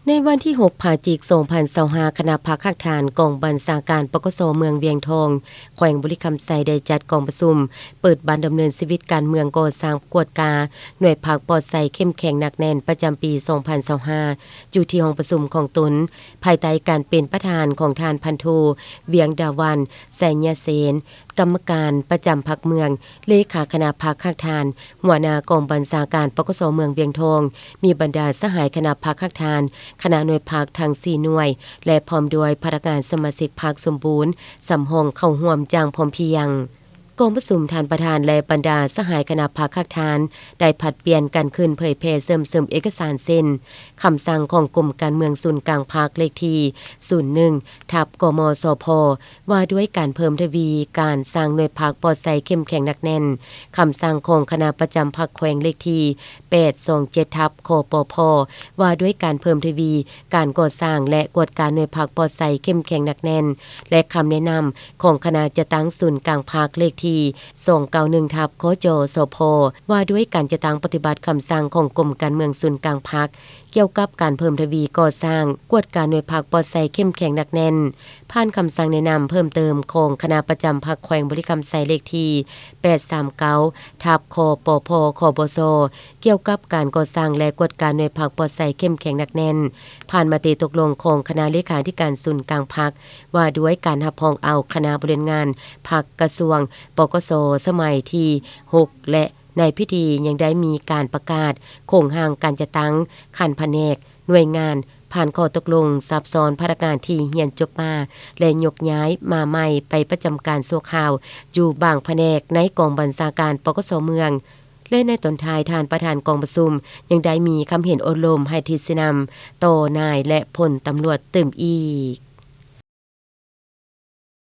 ในวันที่6พฤศจิกายน2025คณะพักคักฐานกองบัญชาการปกสเมืองเวียงทองแขวงบุรีคำไซได้จัดกองประชุมเปิดบ้านดำเนินชีวิตการเมืองก่อสร้างกวดกาหน่วยภาคปลอดภัยเข้มแข็งหนักแน่นประจำปี2025อยู่ที่ห้องประชุมของตนภายใต้การเป็นประธานของทานพันโทเวียงดาวันแสญญเสนกรรมการประจำพรรคเมืองเลขาคณะพักคักฐานหัวหน้ากองบัญชาการปกสเมืองเวียงทองมีบรรดาสหายคณะพักคักฐานคณะหน่วยภาคทั้ง4หน่วยและพร้อมด้วยพนักงานสมาชิกพรรคสมบูรณ์สำห้องเข้าร่วมอย่างพร้อมเพรียงกองประชุมทานประธานและบรรดาสหายคณะพรรคคักฐานได้ผัดเปลี่ยนกันขึ้นเผยแพร่เสริมเอกสารเซ็นคำสั่งของกรมการเมืองศูนย์กลางพรรคเลขที่01/กมสพว่าด้วยการเพิ่มทวีการสร้างหน่วยพรรคปลอดภัยเข้มแข็งหนักแน่นคำสั่งของคณะประจำพรรคแขวงเลขที่827/คปพว่าด้วยการเพิ่มทวีการก่อสร้างและกวดการหน่วยพรรคปลอดภัยเข้มแข็งหนักแน่นและคำแนะนำของคณะจะตั้งศูนย์กลางพรรคเลขที่291/คจสพว่าด้วยการจะตั้งปฏิบัติคำสั่งของกรมการเมืองศูนย์กลางพรรคเกี่ยวกับการเพิ่มทวีก่อสร้างกวดการหน่วยพรรคปลอดภัยเข้มแข็งหนักแน่นผ่านคำสั่งแนะนำเพิ่มเติมของคณะประจำพรรคแขวงบริคำไซเลขที่839/คปพคบสเกี่ยวกับการก่อสร้างและกวดการหน่วยพรรคปลอดภัยเข้มแข็งหนักแน่นผ่านมติตกลงของคณะเลขาธิการศูนย์กลางพรรคว่าด้วยการรับรองเอาคณะบริหารงานพรรคกระทรวงปกสสมัยที่6และในพิธียังได้มีการประกาศโครงห่างการจะตั้งขันแผนกหน่วยงานผ่านข้อตกลงซับซ้อนพนักงานที่เรียนจบมาและยกย้ายมาใหม่ไปประจำการชั่วคราวอยู่บางแผนกในกองบัญชาการปกสเมืองและในตอนท้ายทานประธานกองประชุมยังได้มีคำเห็นอบรมให้ทิศนำต่อนายและพลตำรวจเติมอีก